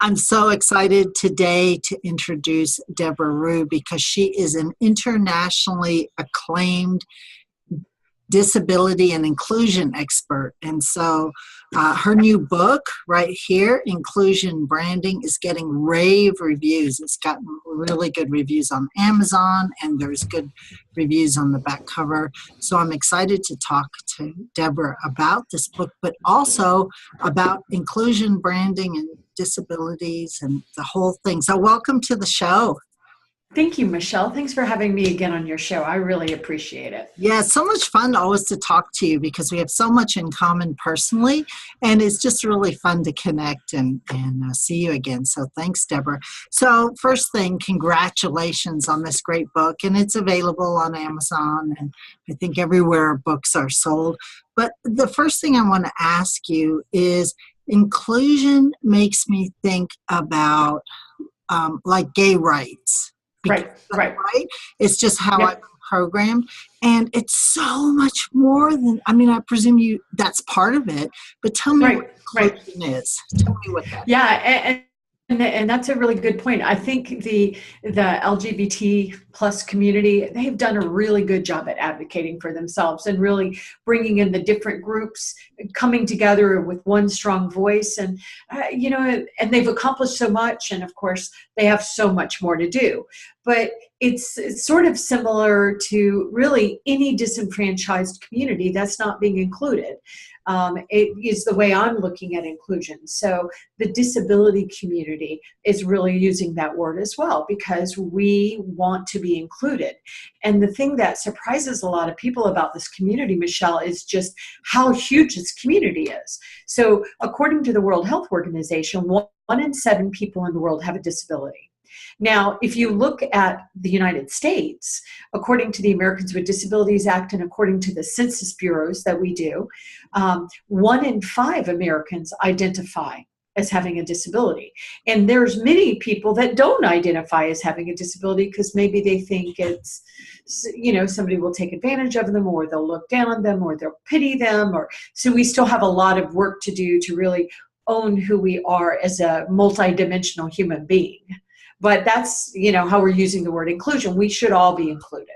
I'm so excited today to introduce Debra Ruh because she is an internationally acclaimed disability and inclusion expert. And so her new book right here, Inclusion Branding, is getting rave reviews. It's gotten really good reviews on Amazon, and there's good reviews on the back cover. So I'm excited to talk to Debra about this book, but also about inclusion branding and disabilities and the whole thing. So welcome to the show. Thank you, Michelle. Thanks for having me again on your show. I really appreciate it. Yeah, it's so much fun always to talk to you because we have so much in common personally, and it's just really fun to connect and see you again. So thanks, Debra. So first thing, congratulations on this great book, and it's available on Amazon and I think everywhere books are sold. But the first thing I want to ask you is inclusion makes me think about like gay rights. Right. It's just how I'm programmed. And it's so much more than, I mean, I presume that's part of it, but tell me what inclusion is. Tell me what that is. Yeah, and that's a really good point. I think the LGBT plus community, they've done a really good job at advocating for themselves and really bringing in the different groups, coming together with one strong voice. And, and they've accomplished so much. And of course, they have so much more to do. But it's sort of similar to really any disenfranchised community that's not being included. It is the way I'm looking at inclusion. So the disability community is really using that word as well because we want to be included. And the thing that surprises a lot of people about this community, Michelle, is just how huge this community is. So according to the World Health Organization, 1 in 7 people in the world have a disability. Now, if you look at the United States, according to the Americans with Disabilities Act and according to the census bureaus that we do, 1 in 5 Americans identify as having a disability. And there's many people that don't identify as having a disability because maybe they think it's, somebody will take advantage of them or they'll look down on them or they'll pity them. So we still have a lot of work to do to really own who we are as a multidimensional human being. But that's, how we're using the word inclusion. We should all be included.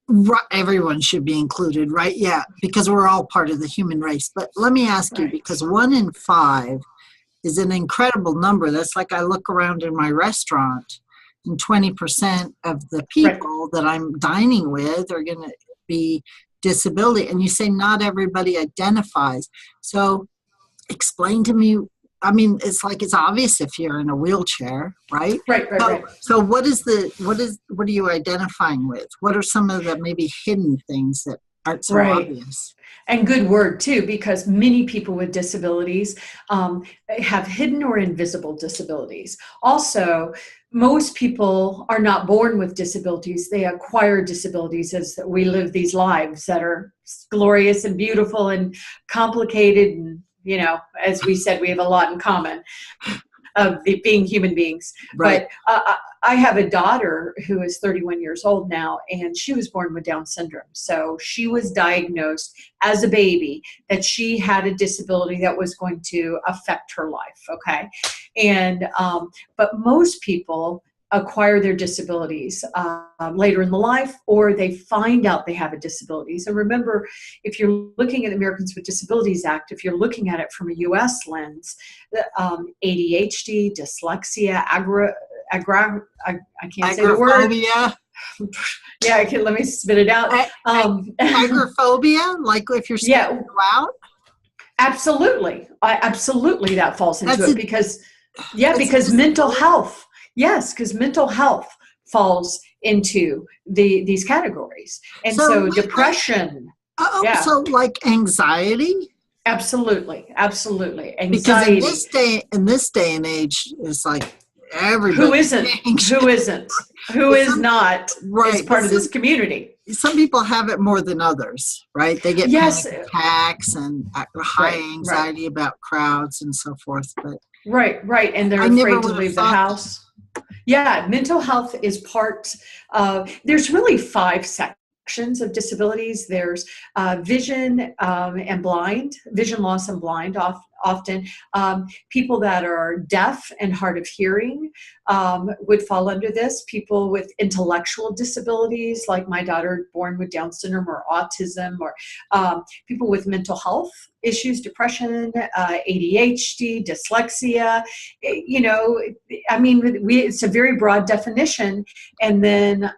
Right, everyone should be included, right? Yeah, because we're all part of the human race. But let me ask you, because 1 in 5 is an incredible number. That's like I look around in my restaurant and 20% of the people that I'm dining with are going to be disability. And you say not everybody identifies. So explain to me. I mean, it's obvious if you're in a wheelchair, right? Right. So what are you identifying with? What are some of the maybe hidden things that aren't so obvious? And good word too, because many people with disabilities have hidden or invisible disabilities. Also, most people are not born with disabilities. They acquire disabilities as we live these lives that are glorious and beautiful and complicated and as we said, we have a lot in common of being human beings. Right. But I have a daughter who is 31 years old now, and she was born with Down syndrome. So she was diagnosed as a baby that she had a disability that was going to affect her life. Okay. And, but most people acquire their disabilities later in the life, or they find out they have a disability. So remember, if you're looking at the Americans with Disabilities Act, if you're looking at it from a U.S. lens, ADHD, dyslexia, I can't say the word. Yeah, let me spit it out. Agoraphobia, like if you're scared to go out? Absolutely. Absolutely that falls into it because mental health. Yes, because mental health falls into these categories. And so depression. So like anxiety? Absolutely. Anxiety. Because in this day and age, it's like everybody. Who isn't? Who is not is part of this community. Some people have it more than others, right? They get panic attacks and high anxiety about crowds and so forth. But Right. And they're afraid to leave the house. Yeah, mental health is part of, there's really 5 sections of disabilities. There's vision loss and blind often. People that are deaf and hard of hearing would fall under this. People with intellectual disabilities, like my daughter born with Down syndrome or autism, or people with mental health issues, depression, ADHD, dyslexia. I mean, it's a very broad definition. And then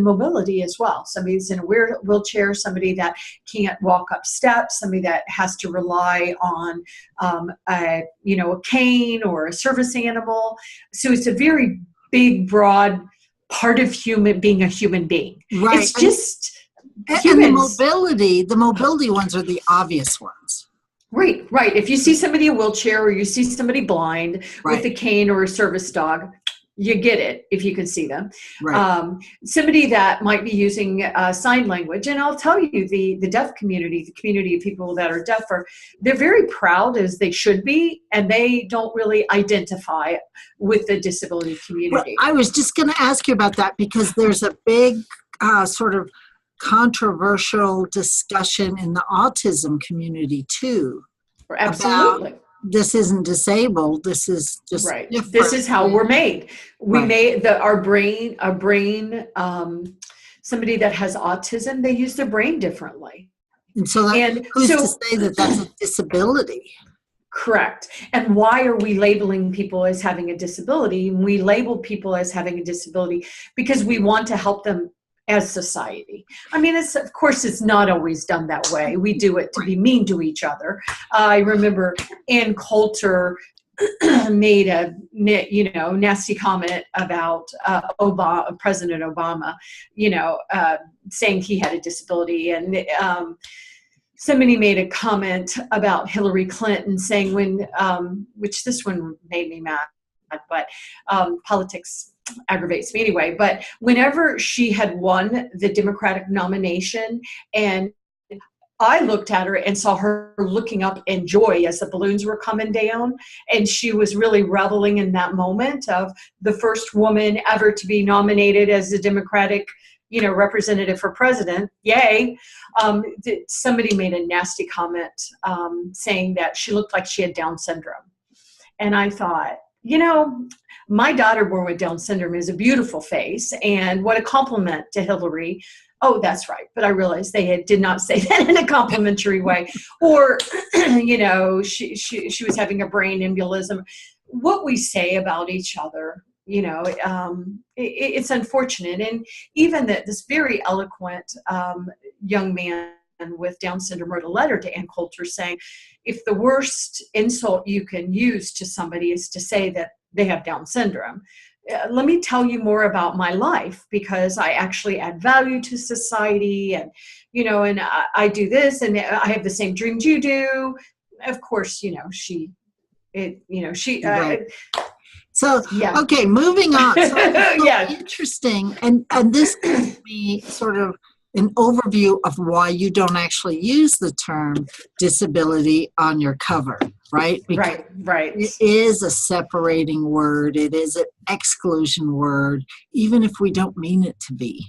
mobility as well. Somebody that's in a wheelchair, somebody that can't walk up steps, somebody that has to rely on a cane or a service animal. So it's a very big, broad part of being a human being. Right. It's just humans. And the mobility ones are the obvious ones. Right. If you see somebody in a wheelchair or you see somebody blind with a cane or a service dog, you get it if you can see them. Right. Somebody that might be using sign language, and I'll tell you, the deaf community, the community of people that are deaf, they're very proud, as they should be, and they don't really identify with the disability community. Well, I was just going to ask you about that, because there's a big sort of controversial discussion in the autism community too. Absolutely. This isn't disabled. This is just right. different. This is how we're made. We made our brain. Somebody that has autism, they use their brain differently. And so, who's to say that that's a disability? Correct. And why are we labeling people as having a disability? We label people as having a disability because we want to help them as society. I mean, of course, it's not always done that way. We do it to be mean to each other. I remember Ann Coulter made a nasty comment about President Obama, saying he had a disability, and somebody made a comment about Hillary Clinton saying which this one made me mad, but politics aggravates me anyway. But whenever she had won the Democratic nomination, and I looked at her and saw her looking up in joy as the balloons were coming down, and she was really reveling in that moment of the first woman ever to be nominated as the Democratic representative for president. Yay. Somebody made a nasty comment saying that she looked like she had Down syndrome. And I thought, my daughter born with Down syndrome is a beautiful face, and what a compliment to Hillary. Oh, that's right. But I realized they did not say that in a complimentary way. Or, she was having a brain embolism. What we say about each other, it's unfortunate. And even this very eloquent young man with Down syndrome wrote a letter to Ann Coulter saying, if the worst insult you can use to somebody is to say that they have Down syndrome, let me tell you more about my life, because I actually add value to society, and and I do this, and I have the same dreams you do. Of course, she. So yeah. Okay, moving on. So yeah, interesting, and this gives me sort of an overview of why you don't actually use the term disability on your cover, right? Because right. It is a separating word. It is an exclusion word, even if we don't mean it to be.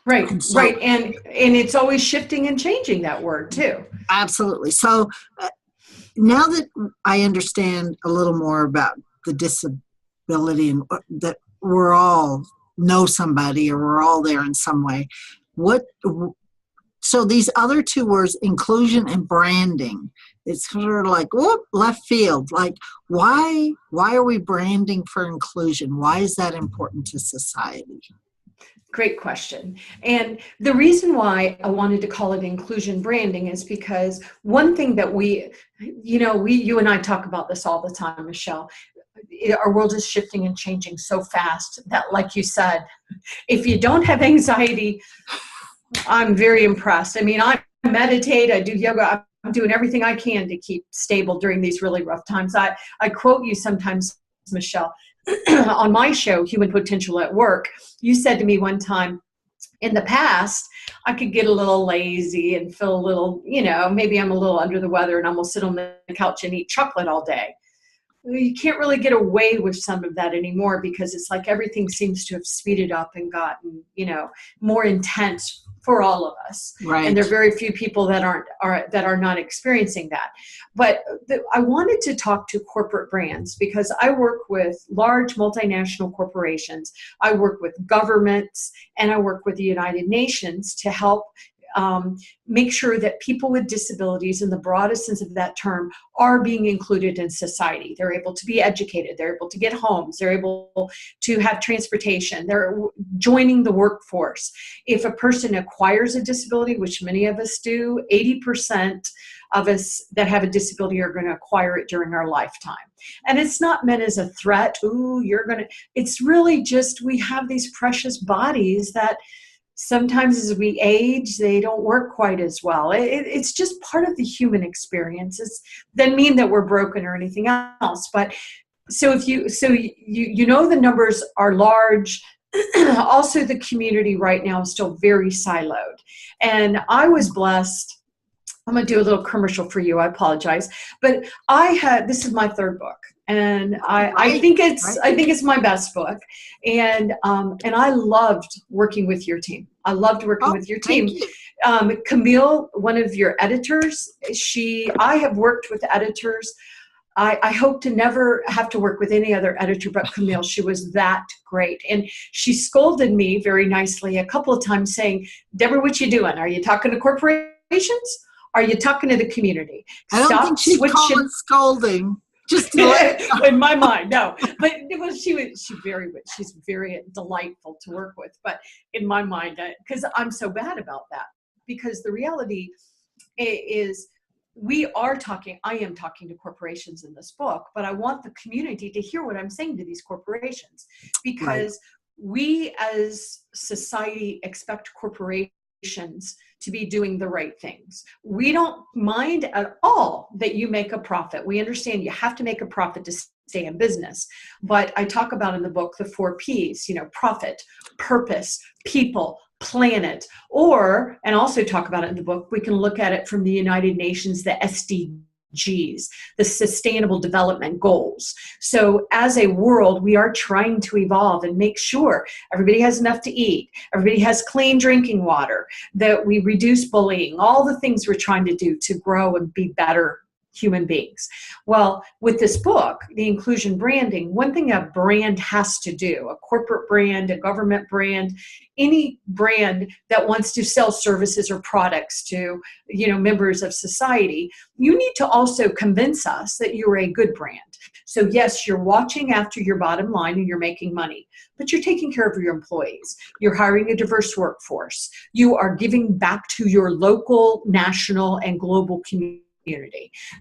Right, right. And it's always shifting and changing, that word too. Absolutely. So now that I understand a little more about the disability and that we're all know somebody, or we're all there in some way, so these other two words, inclusion and branding, it's sort of like, whoop, left field. Like, why are we branding for inclusion? Why is that important to society? Great question. And the reason why I wanted to call it inclusion branding is because one thing that you and I talk about this all the time, Michelle. Our world is shifting and changing so fast that, like you said, if you don't have anxiety, I'm very impressed. I mean, I meditate, I do yoga, I'm doing everything I can to keep stable during these really rough times. I quote you sometimes, Michelle, on my show, Human Potential at Work. You said to me one time, in the past, I could get a little lazy and feel a little, maybe I'm a little under the weather, and I'm going to sit on the couch and eat chocolate all day. you can't really get away with some of that anymore, because it's like everything seems to have speeded up and gotten, more intense for all of us. Right. And there are very few people that are not experiencing that. But I wanted to talk to corporate brands, because I work with large multinational corporations. I work with governments, and I work with the United Nations to help make sure that people with disabilities, in the broadest sense of that term, are being included in society. They're able to be educated. They're able to get homes. They're able to have transportation. They're joining the workforce. If a person acquires a disability, which many of us do, 80% of us that have a disability are going to acquire it during our lifetime. And it's not meant as a threat. Ooh, it's really just, we have these precious bodies that sometimes as we age, they don't work quite as well. It's just part of the human experience. It doesn't mean that we're broken or anything else. But so the numbers are large. Also, the community right now is still very siloed. And I was blessed. I'm going to do a little commercial for you. I apologize. But this is my third book. And I think it's my best book. And I loved working with your team. I loved working with your team. Camille, one of your editors, I have worked with editors. I hope to never have to work with any other editor but Camille. She was that great. And she scolded me very nicely a couple of times saying, "Debra, what you doing? Are you talking to corporations? Are you talking to the community? I don't think she'd call it scolding. Just in my mind, no. But she's very delightful to work with. But in my mind, because I'm so bad about that, because the reality is I am talking to corporations in this book, but I want the community to hear what I'm saying to these corporations, because we as society expect corporations to be doing the right things. We don't mind at all that you make a profit. We understand you have to make a profit to stay in business. But I talk about in the book the 4 Ps, profit, purpose, people, planet, and also talk about it in the book, we can look at it from the United Nations, the SDGs, the Sustainable Development Goals. So as a world, we are trying to evolve and make sure everybody has enough to eat, everybody has clean drinking water, that we reduce bullying, all the things we're trying to do to grow and be better human beings. Well, with this book, the inclusion branding, one thing a brand has to do, a corporate brand, a government brand, any brand that wants to sell services or products to, members of society, you need to also convince us that you're a good brand. So yes, you're watching after your bottom line and you're making money, but you're taking care of your employees. You're hiring a diverse workforce. You are giving back to your local, national, and global community.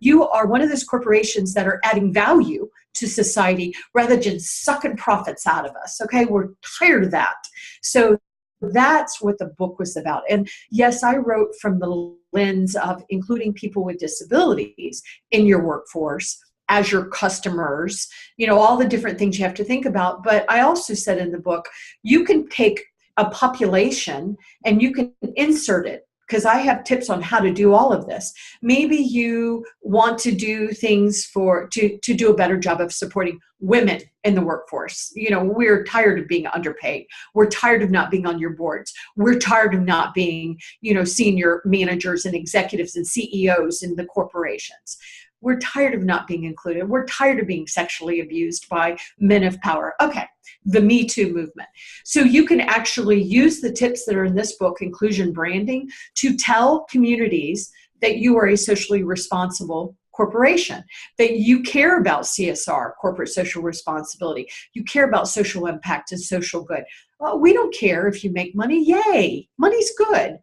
You are one of those corporations that are adding value to society rather than sucking profits out of us. Okay, we're tired of that. So that's what the book was about. And yes, I wrote from the lens of including people with disabilities in your workforce as your customers, all the different things you have to think about. But I also said in the book, you can take a population and you can insert it, because I have tips on how to do all of this. Maybe you want to do things to do a better job of supporting women in the workforce. We're tired of being underpaid. We're tired of not being on your boards. We're tired of not being, senior managers and executives and CEOs in the corporations. We're tired of not being included. We're tired of being sexually abused by men of power. Okay, the Me Too movement. So you can actually use the tips that are in this book, Inclusion Branding, to tell communities that you are a socially responsible corporation, that you care about CSR, corporate social responsibility. You care about social impact and social good. Well, we don't care if you make money. Yay, money's good.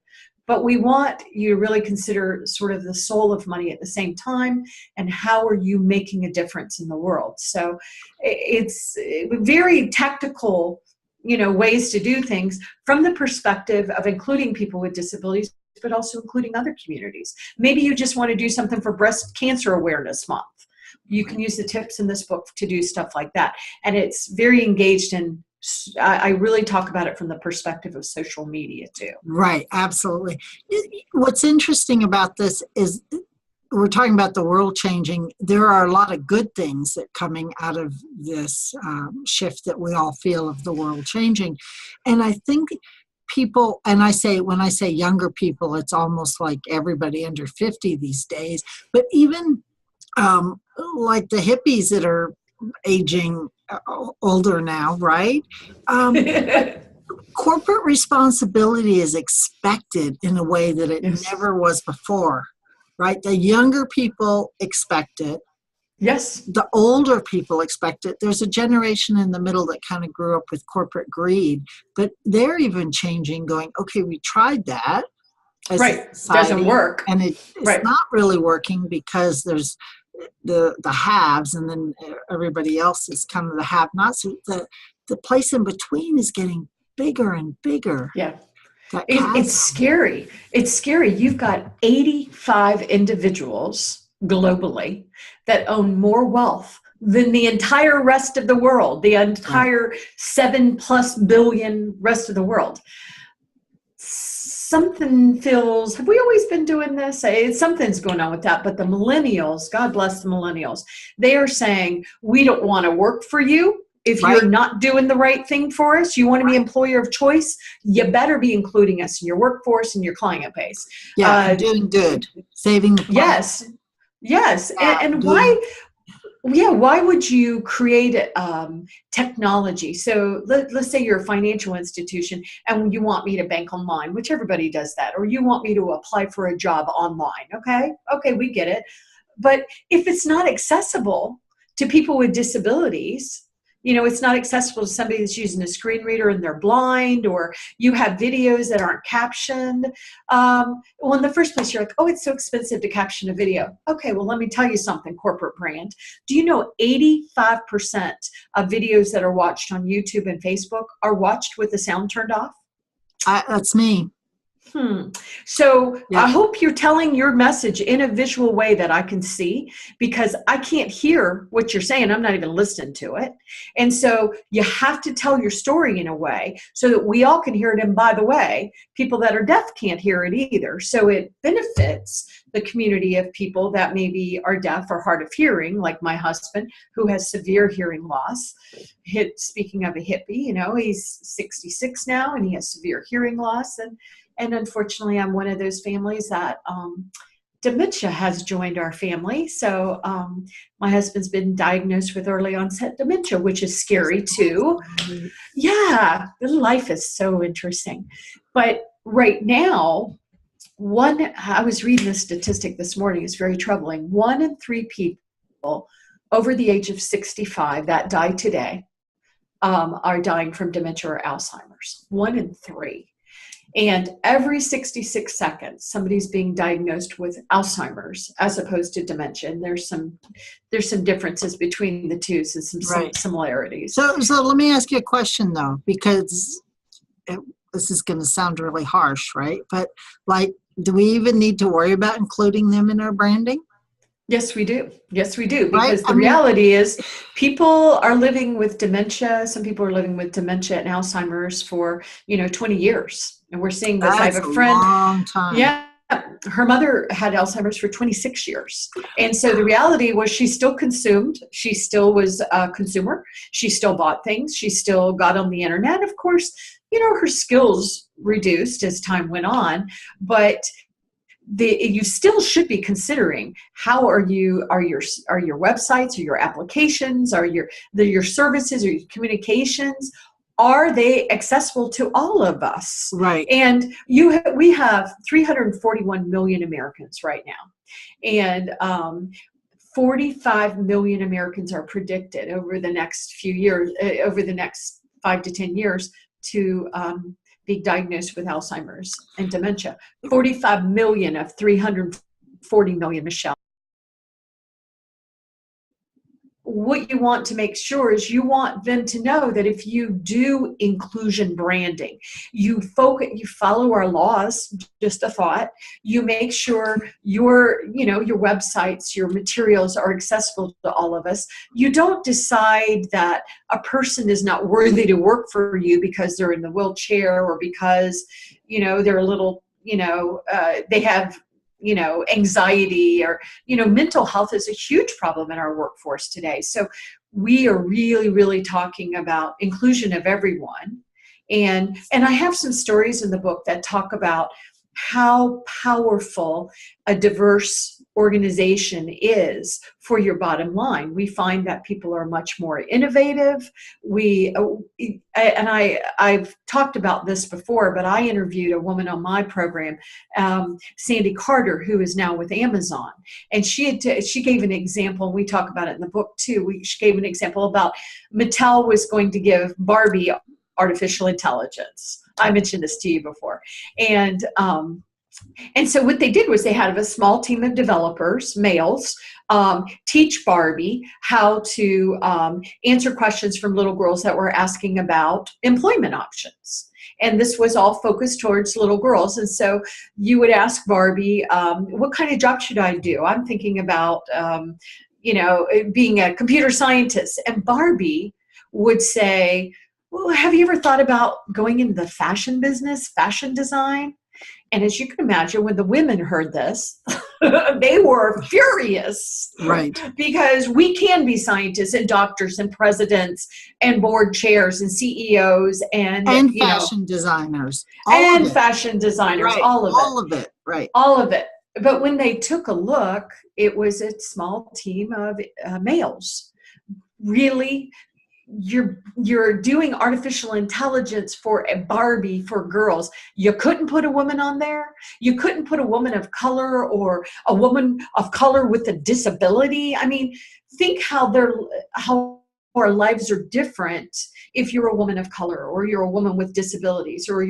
But we want you to really consider sort of the soul of money at the same time, and how are you making a difference in the world. So it's very tactical, ways to do things from the perspective of including people with disabilities, but also including other communities. Maybe you just want to do something for Breast Cancer Awareness Month. You can use the tips in this book to do stuff like that. And it's very engaged in, I really talk about it from the perspective of social media too. Right, absolutely. What's interesting about this is we're talking about the world changing. There are a lot of good things that coming out of this shift that we all feel of the world changing. And I think people, and when I say younger people, it's almost like everybody under 50 these days, but even like the hippies that are aging older now, right? But corporate responsibility is expected in a way that it Yes. never was before, right? The younger people expect it. Yes. The older people expect it. There's a generation in the middle that kind of grew up with corporate greed, but they're even changing, going, okay, we tried that as Right. a society, Doesn't work. and it's Right. not really working because there's the haves, and then everybody else is kind of the have-nots. So the place in between is getting bigger and bigger. Yeah. That It's scary. It's scary. You've got 85 individuals globally that own more wealth than the entire rest of the world, the entire 7+ billion rest of the world. Something feels, have we always been doing this? Something's going on with that. But the millennials, God bless the millennials, they are saying, we don't want to work for you. If you're not doing the right thing for us, you want to be employer of choice, you better be including us in your workforce and your client base. Yeah, doing good, saving the planet. Yes, yes. Yeah, and why would you create technology? So let's say you're a financial institution and you want me to bank online, which everybody does that, or you want me to apply for a job online. Okay, we get it. But if it's not accessible to people with disabilities, it's not accessible to somebody that's using a screen reader and they're blind, or you have videos that aren't captioned. Well, in the first place, you're like, oh, it's so expensive to caption a video. Okay, well, let me tell you something, corporate brand. Do you know 85% of videos that are watched on YouTube and Facebook are watched with the sound turned off? That's me. So I hope you're telling your message in a visual way that I can see, because I can't hear what you're saying. I'm not even listening to it. And so you have to tell your story in a way so that we all can hear it. And by the way, people that are deaf can't hear it either. So it benefits the community of people that maybe are deaf or hard of hearing, like my husband, who has severe hearing loss. Speaking of a hippie, he's 66 now and he has severe hearing loss. And unfortunately, I'm one of those families that dementia has joined our family. So my husband's been diagnosed with early onset dementia, which is scary too. Yeah, life is so interesting. But right now, I was reading a statistic this morning, it's very troubling. 1 in 3 people over the age of 65 that die today are dying from dementia or Alzheimer's. 1 in 3. And every 66 seconds, somebody's being diagnosed with Alzheimer's as opposed to dementia. And there's some differences between the two, and some similarities. So let me ask you a question though, because this is going to sound really harsh, right? But do we even need to worry about including them in our branding? Yes, we do. Yes, we do. Because the reality is people are living with dementia. Some people are living with dementia and Alzheimer's for, 20 years. And we're seeing this. I have a friend. Long time. Yeah. Her mother had Alzheimer's for 26 years. And so the reality was she still consumed. She still was a consumer. She still bought things. She still got on the internet. Of course, her skills reduced as time went on, but you still should be considering how are your websites or your applications or your services or your communications, are they accessible to all of us? Right. And we have 341 million Americans right now, and 45 million Americans are predicted over the next few years, over the next 5 to 10 years, to be diagnosed with Alzheimer's and dementia. 45 million of 340 million, Michelle. What you want to make sure is you want them to know that if you do inclusion branding, you follow our laws, just a thought, you make sure your websites, your materials are accessible to all of us. You don't decide that a person is not worthy to work for you because they're in the wheelchair or because, they're a little, they have anxiety, or, mental health is a huge problem in our workforce today. So we are really, really talking about inclusion of everyone. And I have some stories in the book that talk about how powerful a diverse organization is for your bottom line. We find that people are much more innovative. I've talked about this before, but I interviewed a woman on my program, Sandy Carter, who is now with Amazon, and she gave an example. We talk about it in the book too. She gave an example about Mattel was going to give Barbie artificial intelligence. I mentioned this to you before. And so what they did was they had a small team of developers, males, teach Barbie how to answer questions from little girls that were asking about employment options. And this was all focused towards little girls. And so you would ask Barbie, what kind of job should I do? I'm thinking about, being a computer scientist. And Barbie would say, well, have you ever thought about going into the fashion business, fashion design? And as you can imagine, when the women heard this, they were furious. Right. Because we can be scientists and doctors and presidents and board chairs and CEOs and fashion designers. Fashion designers, right. all of it. All of it, right. All of it. But when they took a look, it was a small team of males. Really? You're doing artificial intelligence for a Barbie for girls. You couldn't put a woman on there. You couldn't put a woman of color or a woman of color with a disability. I mean, think how our lives are different if you're a woman of color or you're a woman with disabilities or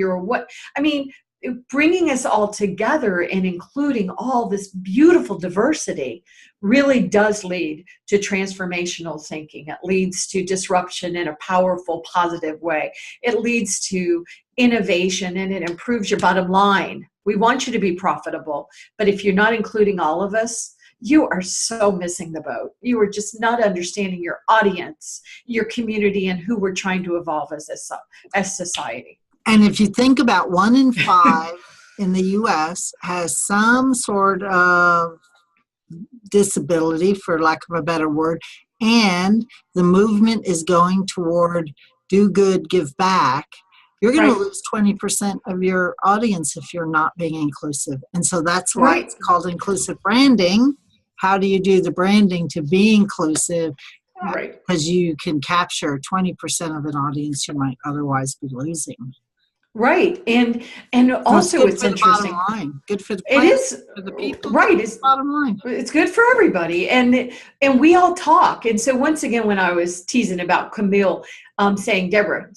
bringing us all together and including all this beautiful diversity really does lead to transformational thinking. It leads to disruption in a powerful, positive way. It leads to innovation, and it improves your bottom line. We want you to be profitable, but if you're not including all of us, you are so missing the boat. You are just not understanding your audience, your community, and who we're trying to evolve as society. And if you think about 1 in 5 in the U.S. has some sort of disability, for lack of a better word, and the movement is going toward do good, give back, you're going to lose 20% of your audience if you're not being inclusive. And so that's why it's called inclusive branding. How do you do the branding to be inclusive? Right. Because you can capture 20% of an audience you might otherwise be losing. Right. And also it's interesting. Bottom line. Good for the planet, it is for the people. Right. It's bottom line. It's good for everybody. And we all talk. And so once again, when I was teasing about Camille saying, Debra,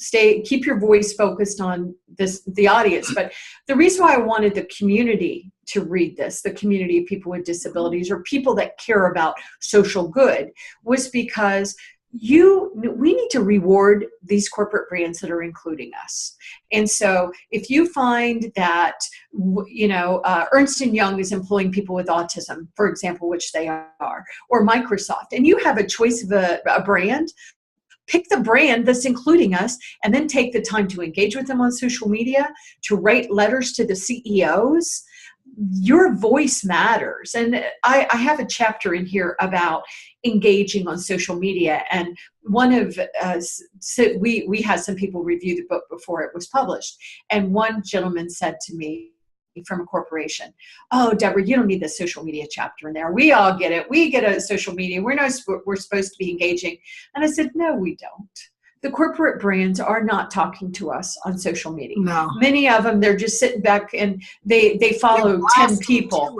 keep your voice focused on the audience. But the reason why I wanted the community to read this, the community of people with disabilities or people that care about social good, was because we need to reward these corporate brands that are including us. And so if you find that, Ernst & Young is employing people with autism, for example, which they are, or Microsoft, and you have a choice of a brand, pick the brand that's including us and then take the time to engage with them on social media, to write letters to the CEOs. Your voice matters. And I have a chapter in here about engaging on social media. And one of we had some people review the book before it was published. And one gentleman said to me from a corporation, oh, Debra, you don't need the social media chapter in there. We all get it. We get a social media. We're supposed to be engaging. And I said, no, we don't. The corporate brands are not talking to us on social media. No. Many of them, they're just sitting back and they follow 10 people.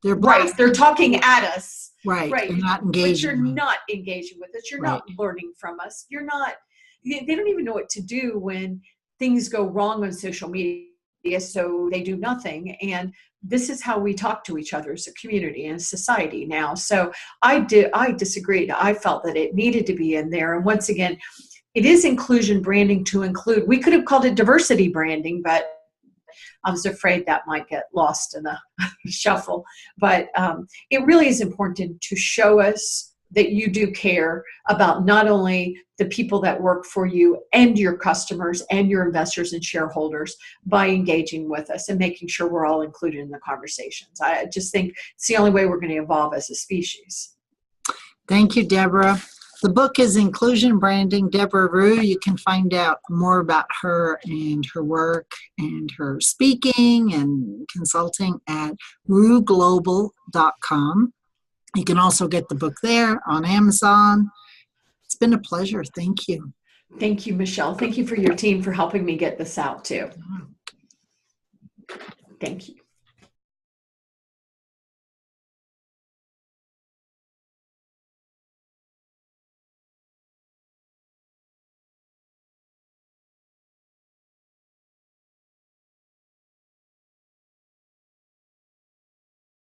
They're talking at us. Right. They're not engaging. But you're not engaging with us. You're not learning from us. They don't even know what to do when things go wrong on social media, so they do nothing. And this is how we talk to each other as a community and society now. So I disagreed. I felt that it needed to be in there. And once again, it is inclusion branding to include. We could have called it diversity branding, but I was afraid that might get lost in the shuffle. But it really is important to show us that you do care about not only the people that work for you and your customers and your investors and shareholders by engaging with us and making sure we're all included in the conversations. I just think it's the only way we're going to evolve as a species. Thank you, Deborah. The book is Inclusion Branding, Debra Ruh. You can find out more about her and her work and her speaking and consulting at ruhglobal.com. You can also get the book there on Amazon. It's been a pleasure. Thank you. Thank you, Michelle. Thank you for your team for helping me get this out too. Thank you.